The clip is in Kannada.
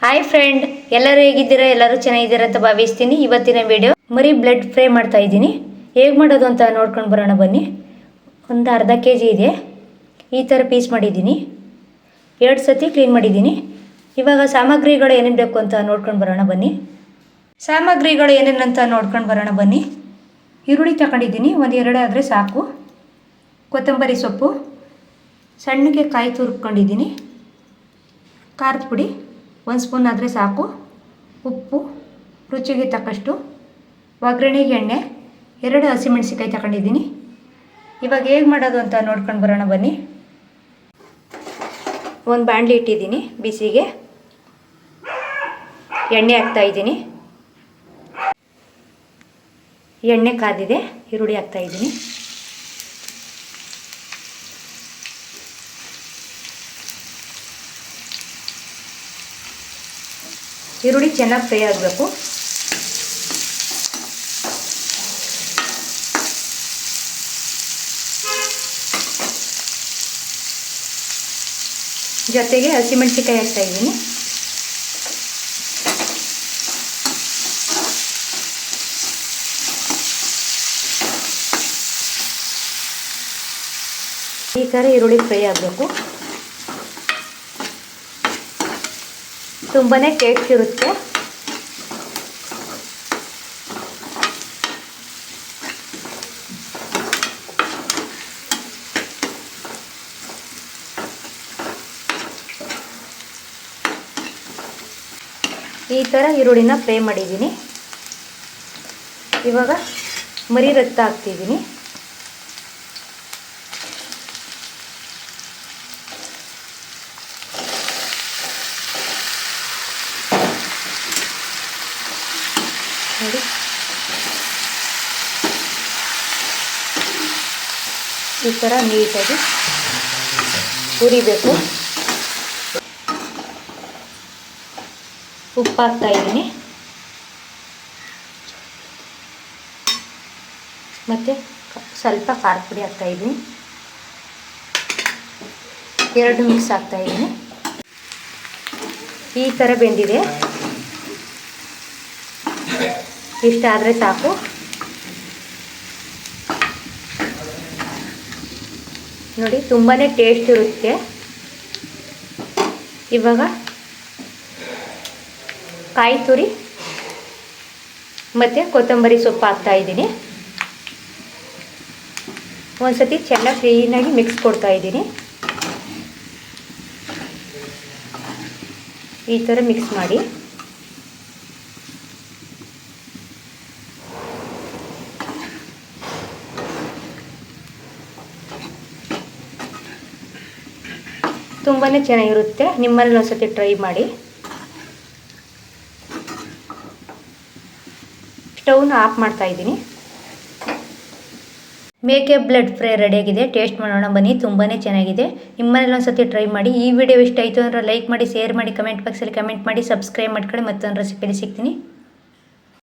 ಹಾಯ್ ಫ್ರೆಂಡ್, ಎಲ್ಲರೂ ಹೇಗಿದ್ದೀರಾ? ಎಲ್ಲರೂ ಚೆನ್ನಾಗಿದ್ದೀರಾ ಅಂತ ಭಾವಿಸ್ತೀನಿ. ಇವತ್ತಿನ ವಿಡಿಯೋ ಮರಿ ಬ್ಲಡ್ ಫ್ರೈ ಮಾಡ್ತಾ ಇದ್ದೀನಿ. ಹೇಗೆ ಮಾಡೋದು ಅಂತ ನೋಡ್ಕೊಂಡು ಬರೋಣ ಬನ್ನಿ. ಒಂದು ಅರ್ಧ kg ಇದೆ. ಈ ಥರ ಪೀಸ್ ಮಾಡಿದ್ದೀನಿ. 2 ಸತಿ ಕ್ಲೀನ್ ಮಾಡಿದ್ದೀನಿ. ಇವಾಗ ಸಾಮಗ್ರಿಗಳು ಏನೇನು ಬೇಕು ಅಂತ ನೋಡ್ಕೊಂಡು ಬರೋಣ ಬನ್ನಿ. ಸಾಮಗ್ರಿಗಳು ಏನೇನು ಅಂತ ನೋಡ್ಕೊಂಡು ಬರೋಣ ಬನ್ನಿ. ಈರುಳ್ಳಿ ತಗೊಂಡಿದ್ದೀನಿ, 1-2 ಆದರೆ ಸಾಕು. ಕೊತ್ತಂಬರಿ ಸೊಪ್ಪು, ಸಣ್ಣಗೆ ಕಾಯಿ ತುರ್ಕೊಂಡಿದ್ದೀನಿ. ಖಾರದ ಪುಡಿ 1 ಸ್ಪೂನ್ ಆದರೆ ಸಾಕು. ಉಪ್ಪು ರುಚಿಗೆ ತಕ್ಕಷ್ಟು. ಒಗ್ಗರಣೆಗೆ ಎಣ್ಣೆ, 2 ಹಸಿಮೆಣಸಿಕಾಯಿ ತಗೊಂಡಿದ್ದೀನಿ. ಇವಾಗ ಹೇಗೆ ಮಾಡೋದು ಅಂತ ನೋಡ್ಕೊಂಡು ಬರೋಣ ಬನ್ನಿ. ಒಂದು ಬಾಣಲಿ ಇಟ್ಟಿದ್ದೀನಿ ಬಿಸಿಗೆ. ಎಣ್ಣೆ ಹಾಕ್ತಾಯಿದ್ದೀನಿ. ಎಣ್ಣೆ ಕಾದಿದೆ, ಈರುಳ್ಳಿ ಹಾಕ್ತಾಯಿದ್ದೀನಿ. ಈರುಳ್ಳಿ ಚೆನ್ನಾಗಿ ಫ್ರೈ ಆಗಬೇಕು. ಜೊತೆಗೆ ಹಸಿಮೆಣಸಿಕಾಯಿ ಹಾಕ್ತಾ ಇದ್ದೀನಿ. ಈ ಥರ ಈರುಳ್ಳಿ ಫ್ರೈ ಆಗಬೇಕು. ತುಂಬಾ ಟೇಸ್ಟ್ ಇರುತ್ತೆ. ಈ ಥರ ಈರುಳ್ಳಿನ ಫ್ರೈ ಮಾಡಿದ್ದೀನಿ. ಇವಾಗ ಮರಿ ರಕ್ತ ಹಾಕ್ತಿದ್ದೀನಿ. ನೋಡಿ, ಈ ಥರ ನೀಟಾಗಿ ಹುರಿಬೇಕು. ಉಪ್ಪು ಹಾಕ್ತಾ ಇದ್ದೀನಿ, ಮತ್ತು ಸ್ವಲ್ಪ ಖಾರದ ಪುಡಿ ಹಾಕ್ತಾ ಇದ್ದೀನಿ. 2 ಮಿಕ್ಸ್ ಹಾಕ್ತಾ ಇದ್ದೀನಿ. ಈ ಥರ ಬೆಂದಿದೆ. ಇಷ್ಟ ಆದರೆ ಸಾಕು. ನೋಡಿ, ತುಂಬಾ ಟೇಸ್ಟ್ ಇರುತ್ತೆ. ಇವಾಗ ಕಾಯಿ ತುರಿ ಮತ್ತು ಕೊತ್ತಂಬರಿ ಸೊಪ್ಪು ಹಾಕ್ತಾ ಇದ್ದೀನಿ. ಒಂದು ಸತಿ ಚೆನ್ನಾಗಿ ಕ್ಲೀನಾಗಿ ಮಿಕ್ಸ್ ಕೊಡ್ತಾ ಇದ್ದೀನಿ. ಈ ಥರ ಮಿಕ್ಸ್ ಮಾಡಿ. ತುಂಬಾ ಚೆನ್ನಾಗಿರುತ್ತೆ. ನಿಮ್ಮನೇಲಿ ಒಂದ್ಸತಿ ಟ್ರೈ ಮಾಡಿ. ಸ್ಟವ್ನ ಆಫ್ ಮಾಡ್ತಾ ಇದ್ದೀನಿ. ಮೇಕೆ ಬ್ಲಡ್ ಫ್ರೈ ರೆಡಿಯಾಗಿದೆ. ಟೇಸ್ಟ್ ಮಾಡೋಣ ಬನ್ನಿ. ತುಂಬಾ ಚೆನ್ನಾಗಿದೆ. ನಿಮ್ಮನೇಲಿ ಒಂದ್ಸತಿ ಟ್ರೈ ಮಾಡಿ. ಈ ವಿಡಿಯೋ ಇಷ್ಟ ಆಯಿತು ಅಂದರೆ ಲೈಕ್ ಮಾಡಿ, ಶೇರ್ ಮಾಡಿ, ಕಮೆಂಟ್ ಬಾಕ್ಸಲ್ಲಿ ಕಮೆಂಟ್ ಮಾಡಿ, ಸಬ್ಸ್ಕ್ರೈಬ್ ಮಾಡ್ಕೊಳ್ಳಿ. ಮತ್ತೊಂದು ರೆಸಿಪಿಲಿ ಸಿಗ್ತೀನಿ.